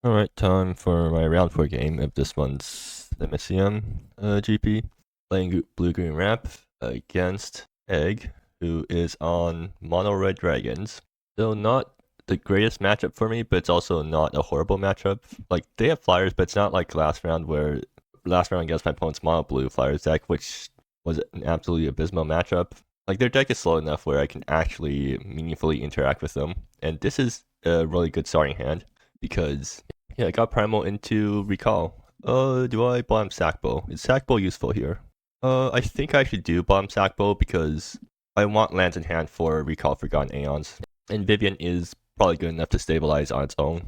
Alright, time for my round 4 game of this month's MSEM GP. Playing Blue-Green Ramp against Egg, who is on Mono Red Dragons. So not the greatest matchup for me, but it's also not a horrible matchup. Like, they have flyers, but it's not like last round against my opponent's Mono Blue Flyers deck, which was an absolutely abysmal matchup. Like, their deck is slow enough where I can actually meaningfully interact with them. And this is a really good starting hand because yeah, I got Primal into Recall. Do I bottom Sackbow? Is Sackbow useful here? I think I should do bottom Sackbow because I want lands in hand for Recall Forgotten Aeons. And Vivian is probably good enough to stabilize on its own.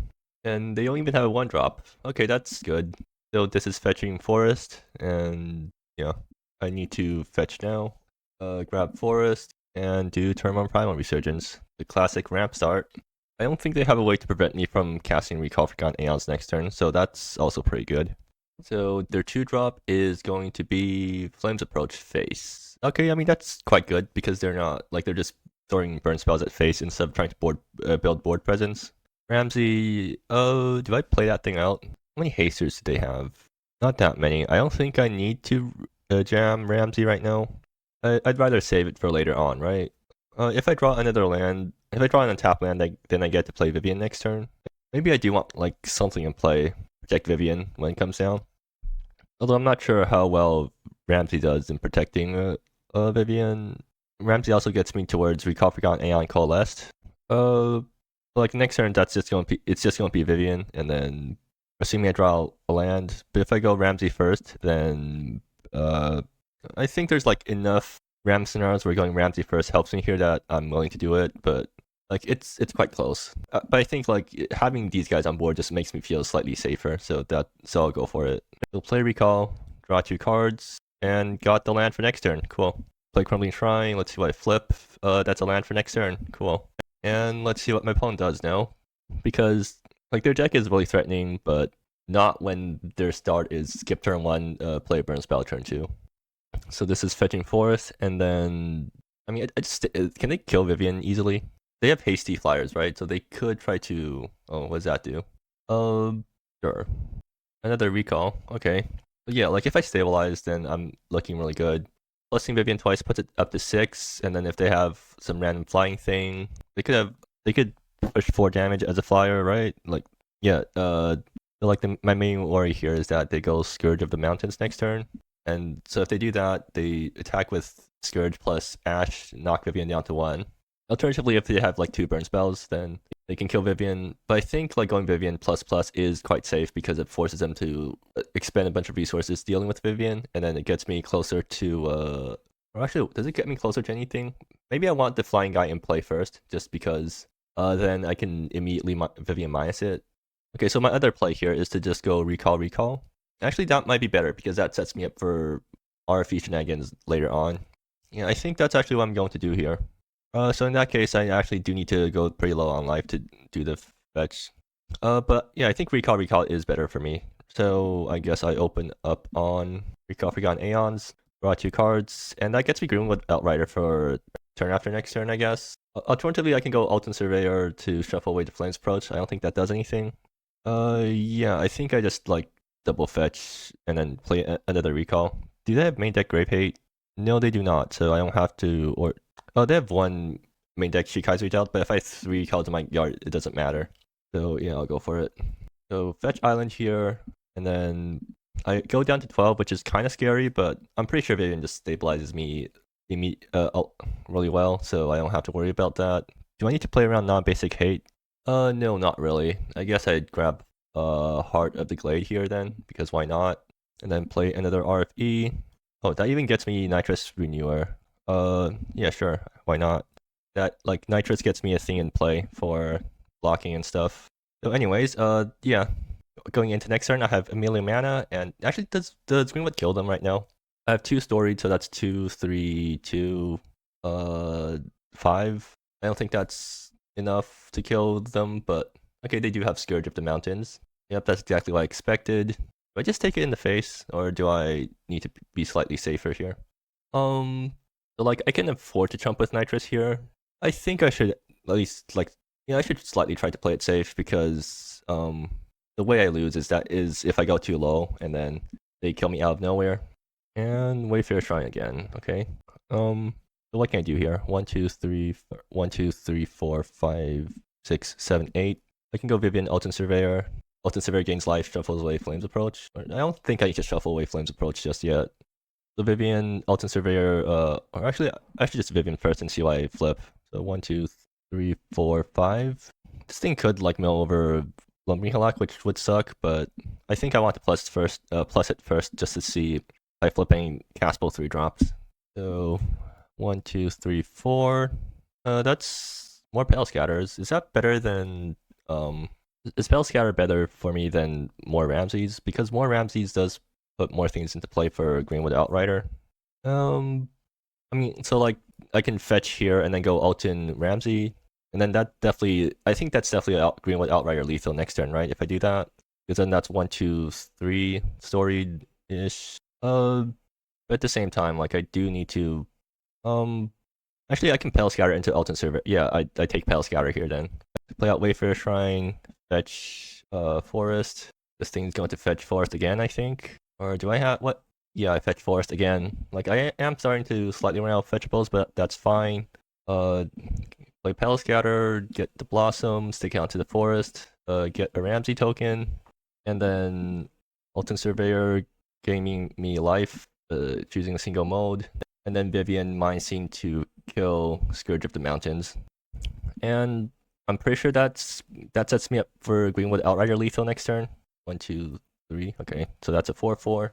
And they don't even have a 1-drop. Okay, that's good. So this is fetching Forest, and yeah, I need to fetch now. Grab Forest, and do turn 1 Primal Resurgence. The classic ramp start. I don't think they have a way to prevent me from casting Recall Forgotten Aeons next turn, so that's also pretty good. So their 2-drop is going to be Flames Approach face. Okay, I mean that's quite good because they're not like they're just throwing burn spells at face instead of trying to build board presence. Ramsey, oh, do I play that thing out? How many hasters do they have? Not that many. I don't think I need to jam Ramsey right now. I'd rather save it for later on, right? If I draw another land, if I draw an untap land, then I get to play Vivian next turn. Maybe I do want like something in play, protect Vivian when it comes down. Although I'm not sure how well Ramsey does in protecting Vivian. Ramsey also gets me towards Recall Forgotten Aeon Coalesced. Like next turn, it's just gonna be Vivian, and then assuming I draw a land. But if I go Ramsey first, then I think there's like enough Ram scenarios where going Ramsey first helps me here that I'm willing to do it, but like it's quite close. But I think like having these guys on board just makes me feel slightly safer, so I'll go for it. We'll play Recall, draw 2 cards, and got the land for next turn. Cool. Play Crumbling Shrine. Let's see what I flip. That's a land for next turn. Cool. And let's see what my opponent does now, because like their deck is really threatening, but not when their start is skip turn 1, play burn spell turn 2. So this is fetching Forest, and then I mean, can they kill Vivian easily? They have hasty flyers, right? So they could try to. Oh, what does that do? Sure. Another recall. Okay. But yeah, like if I stabilize, then I'm looking really good. Plusing Vivian twice puts it up to 6, and then if they have some random flying thing, they could push 4 damage as a flyer, right? Like yeah. Like my main worry here is that they go Scourge of the Mountains next turn. And so if they do that, they attack with Scourge plus Ash, knock Vivian down to 1. Alternatively, if they have like 2 burn spells, then they can kill Vivian. But I think like going Vivian plus plus is quite safe because it forces them to expend a bunch of resources dealing with Vivian, and then it gets me closer to or actually, does it get me closer to anything? Maybe I want the flying guy in play first, just because then I can immediately Vivian minus it. Okay, so my other play here is to just go recall. Actually, that might be better because that sets me up for RFE shenanigans later on. Yeah, I think that's actually what I'm going to do here. So in that case, I actually do need to go pretty low on life to do the fetch. But yeah, I think recall is better for me. So I guess I open up on Recall Forgotten Aeons, draw 2 cards, and that gets me Greenwood Outrider for turn after next turn, I guess. Alternatively, I can go Alton Surveyor to shuffle away the Flames Approach. I don't think that does anything. Yeah, I think I just like double fetch and then play another recall. Do they have main deck Grave Hate? No, they do not, so I don't have to. Or oh, they have 1 main deck Shikai's Reach Out, but if I have 3 cards in my yard, it doesn't matter. So yeah, I'll go for it. So fetch Island here, and then I go down to 12, which is kind of scary, but I'm pretty sure Vivian just stabilizes me really well, so I don't have to worry about that. Do I need to play around non-basic hate? No, not really. I guess I'd grab Heart of the Glade here then, because why not? And then play another RFE. Oh, that even gets me Nitrous Renewer. Yeah, sure, why not? That, like, Nitrous gets me a thing in play for blocking and stuff. So anyways, yeah. Going into next turn, I have a million mana, and actually, does Greenwood kill them right now? I have 2 storied, so that's 2, 3, 2, 5. I don't think that's enough to kill them, but okay, they do have Scourge of the Mountains. Yep, that's exactly what I expected. Do I just take it in the face, or do I need to be slightly safer here? So like, I can afford to chump with Nitrous here. I think I should at least, like, yeah, I should slightly try to play it safe because, the way I lose is if I go too low and then they kill me out of nowhere. And Wayfarer Shrine again. Okay. So what can I do here? 1, 2, 3, 1, 2, 3, 4, 5, 6, 7, 8. I can go Vivian, Ultimate Surveyor. Ultimate Surveyor gains life, shuffles away Flames Approach. I don't think I need to shuffle away Flames Approach just yet. So Vivian, Ultimate Surveyor, or actually, I should just Vivian first and see why I flip. So 1, 2, 3, 4, 5. This thing could like mill over Lumbering Halak, which would suck, but I think I want to plus it first just to see by flipping castable 3 drops. So 1, 2, 3, 4. That's more Pale Scatters. Is that better than is Pale Scatter better for me than more Ramses? Because more Ramses does put more things into play for Greenwood Outrider. I mean, so like I can fetch here and then go Alton Ramsey, and then I think that's definitely Greenwood Outrider lethal next turn, right? If I do that, because then that's 1, 2, 3 storied ish. But at the same time, like I do need to, actually I can Pale Scatter into Alton Server. Yeah, I take Pale Scatter here then. Play out Wayfarer Shrine, fetch Forest. This thing's going to fetch Forest again, I think. Or do I have what? Yeah, I fetch Forest again. Like I am starting to slightly run out of fetchables, but that's fine. Play Pale Scatter, get the Blossom, stick out to the Forest, get a Ramsey token, and then Ultimate Surveyor gaining me life, choosing a single mode, and then Vivian Mind Scene to kill Scourge of the Mountains. And I'm pretty sure that sets me up for Greenwood Outrider lethal next turn. 1, 2, 3. Okay, so that's a 4/4.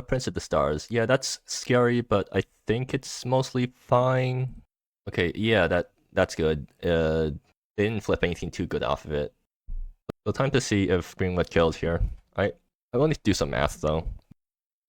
Prince of the Stars. Yeah, that's scary, but I think it's mostly fine. Okay, yeah, that's good. They didn't flip anything too good off of it. So time to see if Greenwood kills here. I will need to do some math though.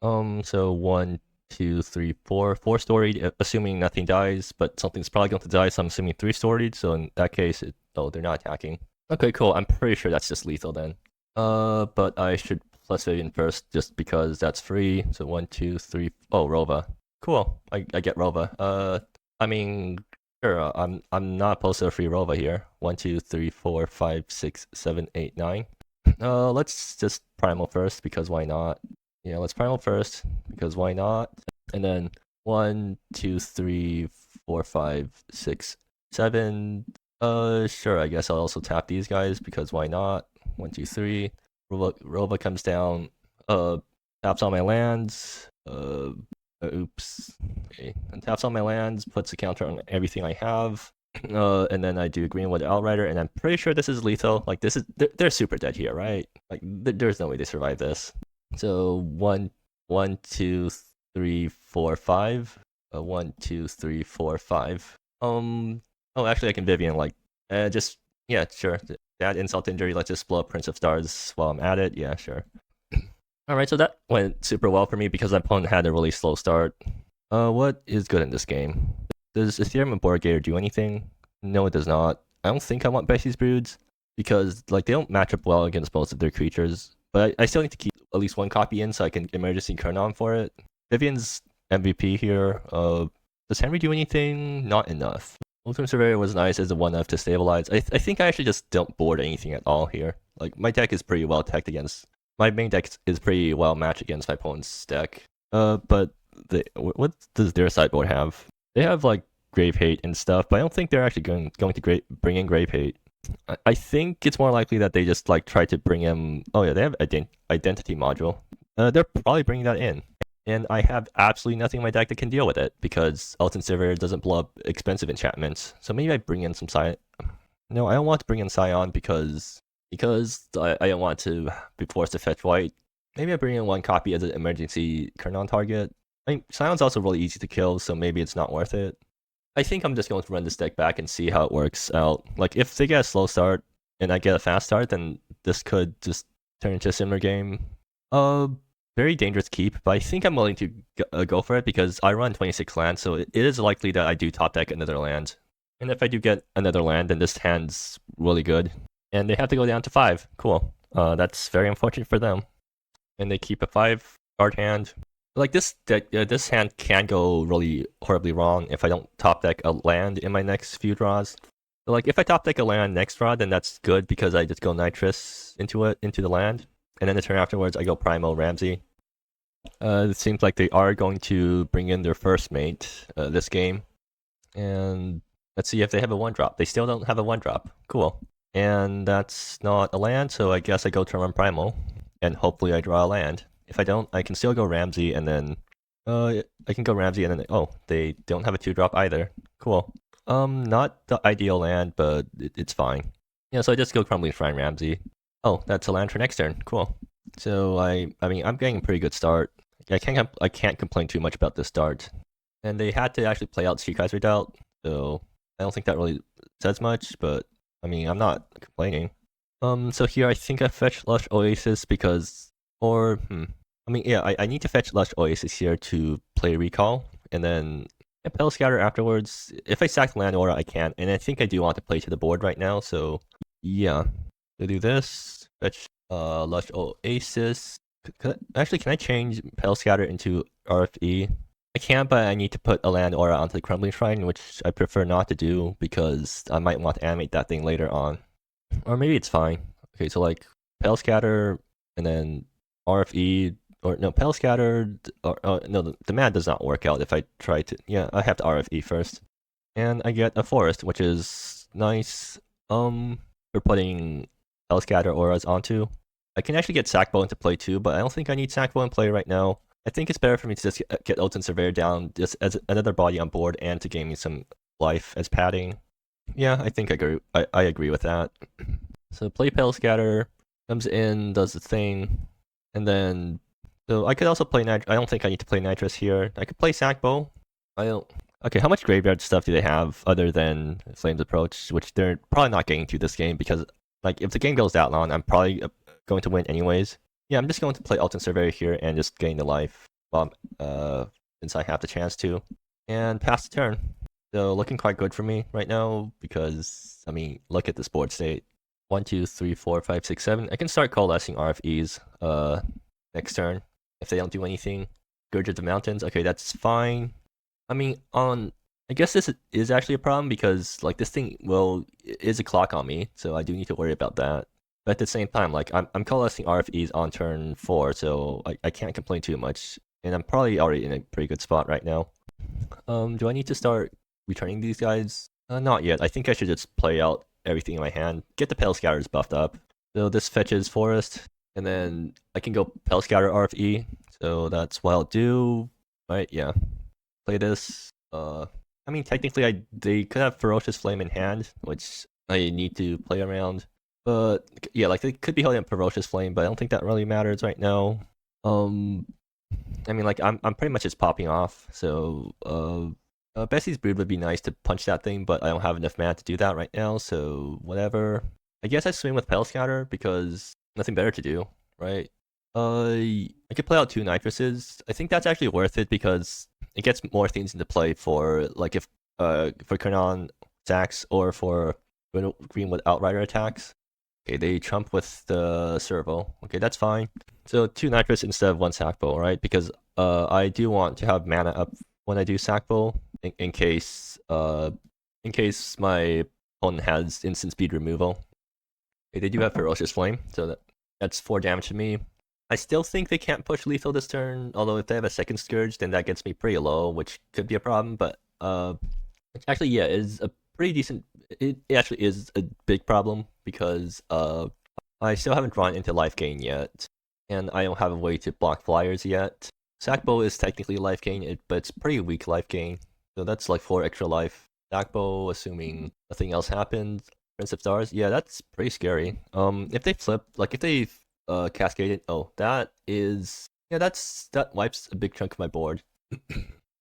So 1, 2, 3, 4. 4 storied, assuming nothing dies, but something's probably going to die, so I'm assuming 3 storied. So in that case, they're not attacking. Okay, cool. I'm pretty sure that's just lethal then. But I should plus Vivian first just because that's free. So 1, 2, 3. Oh, Rova. Cool. I get Rova. I mean, sure. I'm not opposed to a free Rova here. 1, 2, 3, 4, 5, 6, 7, 8, 9. Let's just Primal first because why not? Yeah, let's Primal first because why not? And then 1, 2, 3, 4, 5, 6, 7. Sure. I guess I'll also tap these guys because why not? 1, 2, 3. Rova comes down. Taps on my lands. Oops. Okay. And taps on my lands. Puts a counter on everything I have. And then I do Greenwood Outrider, and I'm pretty sure this is lethal. Like they're super dead here, right? Like there's no way they survive this. So 1, 2, 3, 4, 5. 1, 2, 3, 4, 5. Oh, actually, I can Vivian just yeah, sure. Add insult injury. Let's just blow up Prince of Stars while I'm at it. Yeah, sure. All right, so that went super well for me because my opponent had a really slow start. What is good in this game? Does Ethereum and Borgator do anything? No, it does not. I don't think I want Bessie's Broods because like they don't match up well against most of their creatures. But I still need to keep at least 1 copy in so I can emergency Kernon for it. Vivian's MVP here. Does Henry do anything? Not enough. Ultimate Surveyor was nice as a 1-F to stabilize. I think I actually just don't board anything at all here. Like my deck is pretty well teched against. My main deck is pretty well matched against my opponent's deck. But what does their sideboard have? They have like Grave Hate and stuff, but I don't think they're actually going to bring in Grave Hate. I think it's more likely that they just like try to bring in. Oh yeah, they have Identity module. They're probably bringing that in. And I have absolutely nothing in my deck that can deal with it because Ultimate Surveyor doesn't blow up expensive enchantments. So maybe I bring in some Scion. No, I don't want to bring in Scion because I don't want to be forced to fetch white. Maybe I bring in 1 copy as an emergency Kernon target. I mean, Scion's also really easy to kill, so maybe it's not worth it. I think I'm just going to run this deck back and see how it works out. Like, if they get a slow start and I get a fast start, then this could just turn into a similar game. Very dangerous keep, but I think I'm willing to go for it because I run 26 lands, so it is likely that I do top deck another land. And if I do get another land, then this hand's really good. And they have to go down to 5. Cool. That's very unfortunate for them. And they keep a 5-card hand. Like this deck, this hand can go really horribly wrong if I don't top deck a land in my next few draws. So, like, if I top deck a land next draw, then that's good because I just go Nitrous into the land. And then the turn afterwards, I go Primal Ramsey. It seems like they are going to bring in their first mate this game. And let's see if they have a 1-drop. They still don't have a 1-drop. Cool. And that's not a land, so I guess I go turn 1 Primal. And hopefully I draw a land. If I don't, I can still go Ramsey and then... I can go Ramsey and then... Oh, they don't have a 2-drop either. Cool. Not the ideal land, but it's fine. Yeah, so I just go Crumbling Shrine Ramsey. Oh, that's a land for next turn. Cool. So I mean, I'm getting a pretty good start. I can't complain too much about this start. And they had to actually play out Streetcast Redoubt, so I don't think that really says much, but I mean, I'm not complaining. So here I think I fetch Lush Oasis because, I mean, yeah, I need to fetch Lush Oasis here to play Recall, and then Pale Scatter afterwards. If I sack Land Aura, I can, and I think I do want to play to the board right now, so yeah. To do this, fetch Lush Oasis. Actually, can I change Pale Scatter into RFE? I can, but I need to put a land aura onto the Crumbling Shrine, which I prefer not to do because I might want to animate that thing later on. Or maybe it's fine. Okay, so like Pale Scatter and then RFE, or no, Pale Scatter, or no, the mana does not work out if I try to. Yeah, I have to RFE first. And I get a forest, which is nice. For putting Pale Scatter auras onto. I can actually get Sackbow into play too, but I don't think I need Sackbow in play right now. I think it's better for me to just get Ultimate Surveyor down just as another body on board and to gain me some life as padding. Yeah, I think I agree with that. So play Pale Scatter, comes in, does the thing, and then... So I could also play I don't think I need to play Nitrous here. I could play Sackbow. I don't... Okay, how much graveyard stuff do they have other than Flames Approach, which they're probably not getting to this game because, like, if the game goes that long, I'm probably going to win anyways. Yeah, I'm just going to play Ultimate Surveyor here and just gain the life since I have the chance to. And pass the turn. So looking quite good for me right now because, I mean, look at this board state. 1, 2, 3, 4, 5, 6, 7. I can start coalescing RFEs next turn if they don't do anything. Scourge of the Mountains. Okay, that's fine. I mean, I guess this is actually a problem because, like, this thing is a clock on me, so I do need to worry about that. But at the same time, like, I'm coalescing RFEs on turn 4, so I can't complain too much. And I'm probably already in a pretty good spot right now. Do I need to start returning these guys? Not yet. I think I should just play out everything in my hand. Get the Pale Scatters buffed up. So this fetches Forest, and then I can go Pale Scatter RFE. So that's what I'll do. Right, yeah. Play this. I mean, technically, they could have Ferocious Flame in hand, which I need to play around. But yeah, like they could be holding a Ferocious Flame, but I don't think that really matters right now. I mean, like I'm pretty much just popping off. So Bessie's Brood would be nice to punch that thing, but I don't have enough mana to do that right now. So whatever. I guess I swing with Pale Scatter because nothing better to do, right? I could play out 2 Nitruses. I think that's actually worth it because it gets more things into play for like if for Kernan attacks or for Greenwood Outrider attacks. Okay, they trump with the Servo. Okay, that's fine. So 2 Nitrous instead of 1 Sackbow, right? Because I do want to have mana up when I do Sackbow in case my opponent has instant speed removal. Okay, they do have Ferocious Flame, so that's 4 damage to me. I still think they can't push lethal this turn, although if they have a second Scourge, then that gets me pretty low, which could be a problem, but actually, yeah, is a pretty decent... It actually is a big problem, because I still haven't drawn into life gain yet, and I don't have a way to block flyers yet. Sackbow is technically life gain, but it's pretty weak life gain, so that's like 4 extra life. Sackbow, assuming nothing else happens. Prince of Stars, yeah, that's pretty scary. If they flip, like if they cascaded, oh, that wipes a big chunk of my board.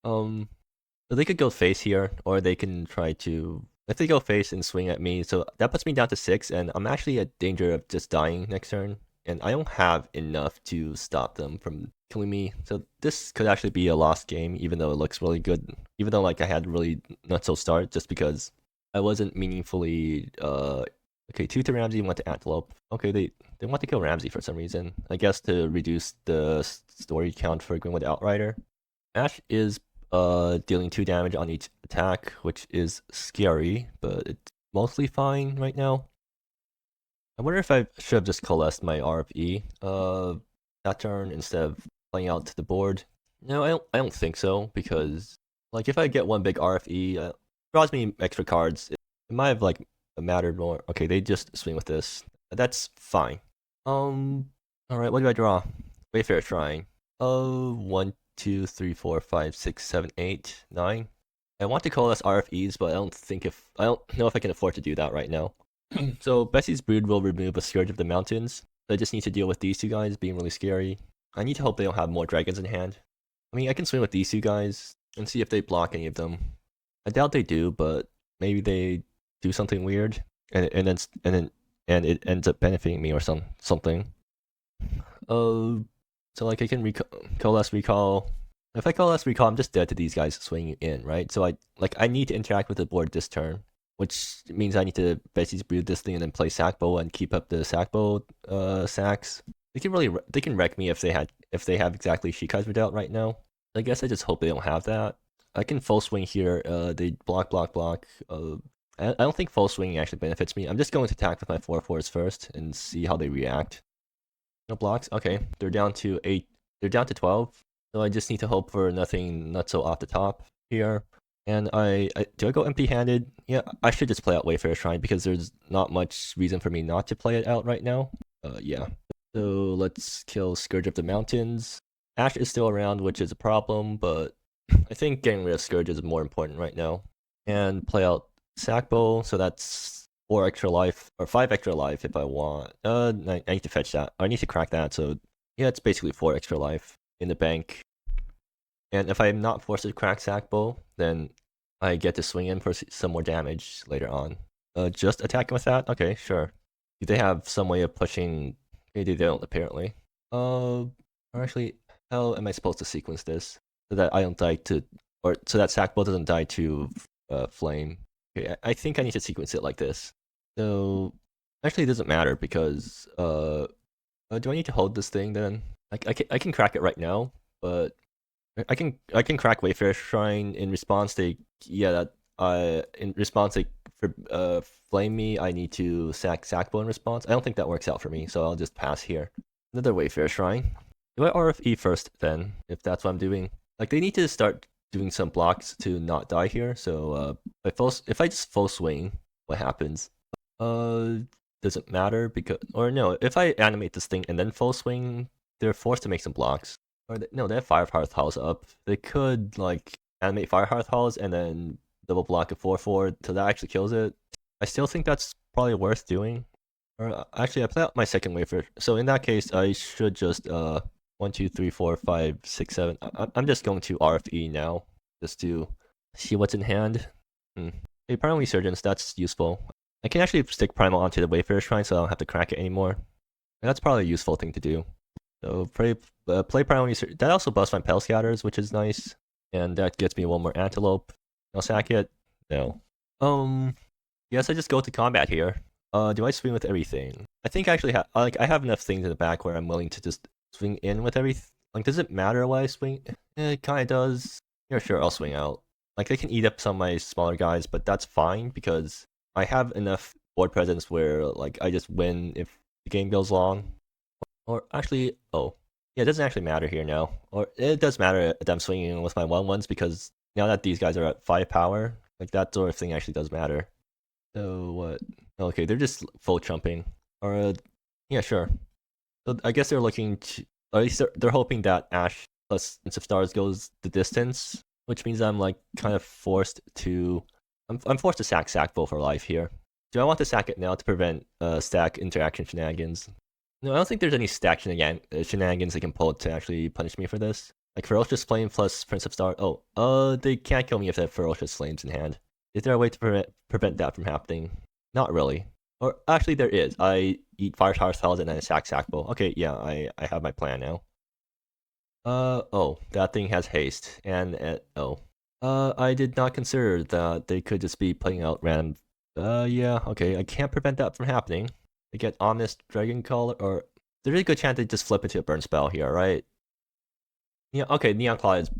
So they could go face here, or they can try to, if they go face and swing at me, so that puts me down to 6, and I'm actually at danger of just dying next turn, and I don't have enough to stop them from killing me, so this could actually be a lost game, even though it looks really good, even though like I had really not-so start, just because I wasn't meaningfully, okay, 2 to Ramsey, 1 to Antelope. Okay, they want to kill Ramsey for some reason. I guess to reduce the story count for Greenwood Outrider. Ash is dealing 2 damage on each attack, which is scary, but mostly fine right now. I wonder if I should have just coalesced my RFE that turn instead of playing out to the board. No, I don't think so, because like if I get one big RFE, draws me extra cards. It might have like mattered more. Okay, they just swing with this. That's fine. All right, what do I draw? Wayfarer Shrine. 1, 2, 3, 4, 5, 6, 7, 8, 9. I want to coalesce RFEs, but I don't know if I can afford to do that right now. So Bessie's Brood will remove a Scourge of the Mountains. I just need to deal with these two guys being really scary. I need to hope they don't have more dragons in hand. I mean, I can swing with these two guys and see if they block any of them. I doubt they do, but maybe they do something weird, and it ends up benefiting me or something. So like I can coalesce recall. If I coalesce recall, I'm just dead to these guys swinging in, right? So I need to interact with the board this turn, which means I need to basically breed this thing and then play Sackbow and keep up the Sackbow sacks. They can wreck me if they have exactly Shikai's Redoubt right now. I guess I just hope they don't have that. I can full swing here. They block. I don't think full swinging actually benefits me. I'm just going to attack with my 4/4s first and see how they react. No blocks. Okay, they're down to 8. They're down to 12. So I just need to hope for nothing not so off the top here. And do I go empty-handed? Yeah, I should just play out Wayfarer Shrine because there's not much reason for me not to play it out right now. Yeah. So let's kill Scourge of the Mountains. Ash is still around, which is a problem, but I think getting rid of Scourge is more important right now. And play out Sackbow, so that's 4 extra life, or 5 extra life if I want. I need to fetch that. I need to crack that, so yeah, it's basically 4 extra life in the bank. And if I'm not forced to crack Sackbow, then I get to swing in for some more damage later on. Just attacking with that? Okay, sure. Do they have some way of pushing? They don't, apparently. Or actually, how am I supposed to sequence this? So that I don't die to, or so that Sackbow doesn't die to flame. Okay, I think I need to sequence it like this. So, actually it doesn't matter because, do I need to hold this thing then? I can crack it right now, but I can crack Wayfarer Shrine in response to in response to flame me. I need to Sackbow in response. I don't think that works out for me, so I'll just pass here. Another Wayfarer Shrine. Do I RFE first then? If that's what I'm doing, like they need to start doing some blocks to not die here. So if I just full swing, what happens? Doesn't matter because no, if I animate this thing and then full swing, they're forced to make some blocks. No, they have Firehearth Halls up. They could like animate Firehearth Halls and then double block a 4/4 till that actually kills it. I still think that's probably worth doing. Or actually, I play out my second Wayfarer. So in that case, I should just 1, 2, 3, 4, 5, 6, 7. I'm just going to RFE now, just to see what's in hand. Okay, Primal Resurgence, that's useful. I can actually stick Primal onto the Wayfarer Shrine so I don't have to crack it anymore. And that's probably a useful thing to do. So play Primal Resurgence. That also busts my Pale Scatters, which is nice. And that gets me one more Antelope. I'll sack it. No. Yes, I just go to combat here. Do I swing with everything? I think I actually I have enough things in the back where I'm willing to just swing in with everything. Like, does it matter why I swing? It kind of does. Yeah, sure, I'll swing out. Like, they can eat up some of my smaller guys, but that's fine because I have enough board presence where, like, I just win if the game goes long. Or actually, oh, yeah, it doesn't actually matter here now. Or it does matter that I'm swinging with my 1/1s because now that these guys are at 5 power, like, that sort of thing actually does matter. So what? Okay, they're just full chumping. Or yeah, sure. So I guess they're looking to, or at least they're hoping that Ash plus Prince of Stars goes the distance, which means I'm like kind of forced to, I'm forced to Sackbow for life here. Do I want to sack it now to prevent stack interaction shenanigans? No, I don't think there's any stack shenanigans they can pull to actually punish me for this. Like Ferocious Flame plus Prince of Stars. Oh, they can't kill me if they have Ferocious Flames in hand. Is there a way to prevent that from happening? Not really. Or actually, there is. I eat Firehearth Halls and then Sackbow. Okay, yeah, I have my plan now. Oh, that thing has haste, and I did not consider that they could just be putting out random. Yeah, okay, I can't prevent that from happening. They get Ominous Dragon Caller, or there's a good chance they just flip into a burn spell here, right? Yeah, okay, Neon Claw is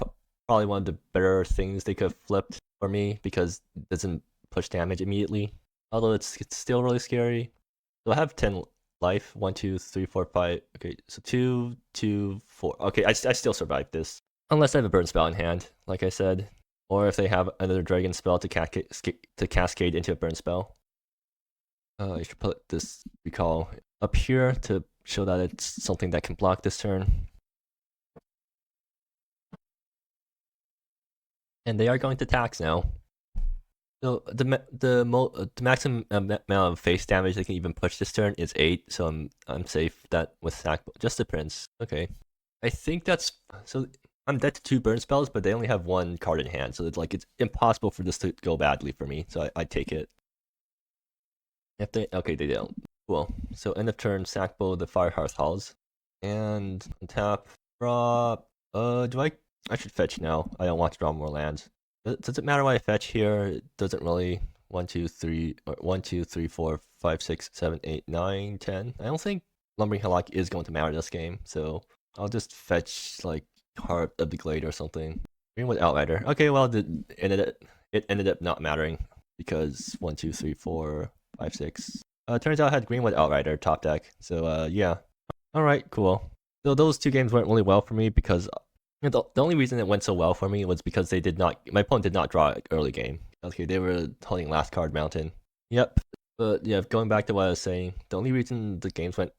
probably one of the better things they could have flipped for me because it doesn't push damage immediately. although it's still really scary. So I have 10 life. 1, 2, 3, 4, 5. Okay, so 2, 2, 4. Okay, I still survived this. Unless I have a burn spell in hand, like I said. Or if they have another dragon spell to cascade into a burn spell. I should put this recall up here to show that it's something that can block this turn. And they are going to tax now. So the maximum amount of face damage they can even push this turn is 8, so I'm safe that with sack just the prince. Okay, I think that's so. I'm dead to 2 burn spells, but they only have 1 card in hand, so it's impossible for this to go badly for me. So I take it. If they they don't. Cool. So end of turn, Sackbow the Firehearth Halls, and tap draw. I should fetch now. I don't want to draw more lands. Does it matter what I fetch here? It doesn't really. 1, 2, 3, or 1, 2, 3, 4, 5, 6, 7, 8, 9, 10. I don't think Lumbering Hillock is going to matter this game, so I'll just fetch like Heart of the Glade or something. Greenwood Outrider. Okay, well it ended up not mattering because 1, 2, 3, 4, 5, 6. Turns out I had Greenwood Outrider top deck. So yeah. Alright, cool. So those 2 games went really well for me because the only reason it went so well for me was because my opponent did not draw early game. Okay, they were holding last card mountain. Yep. But yeah, going back to what I was saying, the only reason the games went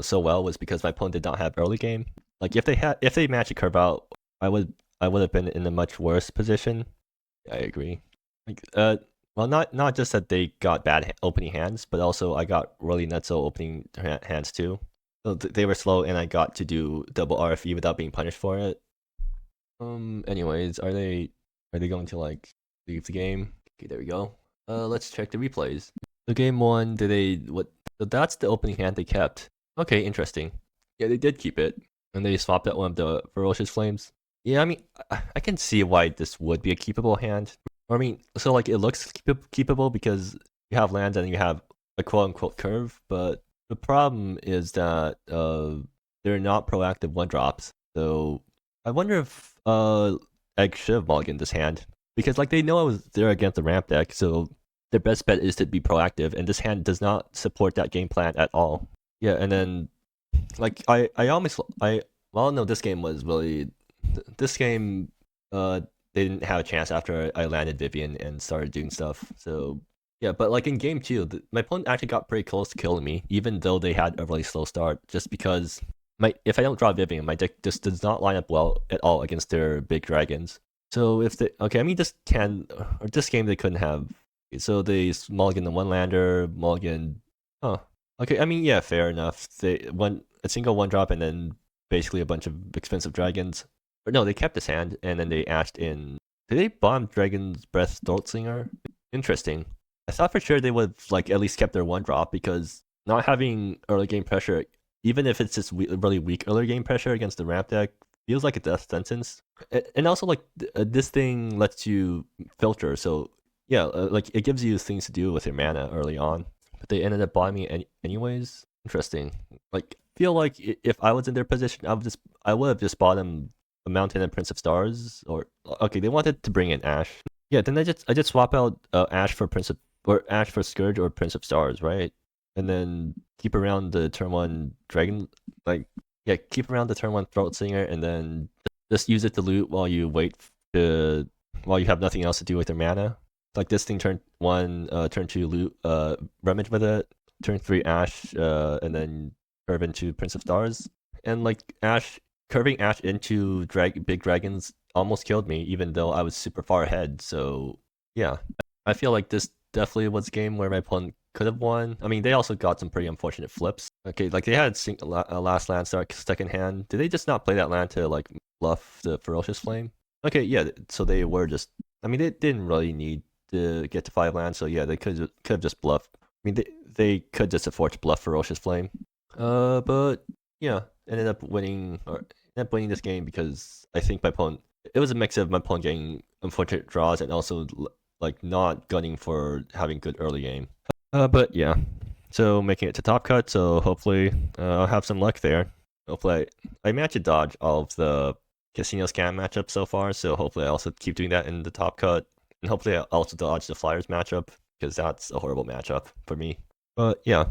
so well was because my opponent did not have early game. Like if they matched a curve out, I would have been in a much worse position. I agree. Like well, not just that they got bad opening hands, but also I got really nutso opening hands too. So they were slow, and I got to do double RFE without being punished for it. Anyways, are they going to like leave the game? Okay, there we go. Let's check the replays. So game 1, so that's the opening hand they kept. Okay, interesting. Yeah, they did keep it, and they swapped out one of the Ferocious Flames. Yeah, I mean, I can see why this would be a keepable hand. Or I mean, so like it looks keepable because you have lands and you have a quote-unquote curve, but the problem is that they're not proactive 1-drops. So I wonder if Egg should have mulliganed this hand. Because like they know I was there against the ramp deck, so their best bet is to be proactive, and this hand does not support that game plan at all. Yeah, and then like this game was really this game they didn't have a chance after I landed Vivian and started doing stuff. So yeah, but like in game 2, my opponent actually got pretty close to killing me, even though they had a really slow start, just because if I don't draw Vivian, my deck just does not line up well at all against their big dragons. So if they this game they couldn't have. So they mulligan the 1-lander, mulligan. Okay, I mean yeah, fair enough. They went a single 1-drop and then basically a bunch of expensive dragons. But no, they kept this hand and then they ashed in. Did they bomb Dragon's Breath Throatslinger? Interesting. I thought for sure they would like at least kept their 1-drop because not having early game pressure, even if it's just really weak early game pressure against the ramp deck, feels like a death sentence. And also like this thing lets you filter, so yeah, like it gives you things to do with your mana early on. But they ended up buying me anyways. Interesting. Like feel like if I was in their position, I would have just bought them a Mountain and Prince of Stars, or okay, they wanted to bring in Ash. Yeah, then I just swap out Ash for Ash for Scourge or Prince of Stars, right? And then keep around the turn 1 dragon, like yeah, keep around the turn 1 Throatslinger, and then just use it to loot while you while you have nothing else to do with your mana. Like this thing, turn 1, turn 2 loot, rummage with it, turn 3 Ash, and then curve into Prince of Stars. And like curving Ash into big dragons almost killed me, even though I was super far ahead. So yeah, I feel like this definitely was a game where my opponent could have won. I mean, they also got some pretty unfortunate flips. Okay, like they had a last land stuck in hand. Did they just not play that land to like bluff the Ferocious Flame? Okay, yeah, so they were just. I mean, they didn't really need to get to 5 lands, so yeah, they could have just bluffed. I mean, they could just afford to bluff Ferocious Flame. But yeah, ended up winning this game because I think my opponent. It was a mix of my opponent getting unfortunate draws and also like not gunning for having good early game. But yeah, so making it to top cut. So hopefully I'll have some luck there. Hopefully I managed to dodge all of the casino scam matchups so far. So hopefully I also keep doing that in the top cut, and hopefully I also dodge the Flyers matchup. because that's a horrible matchup for me. But yeah,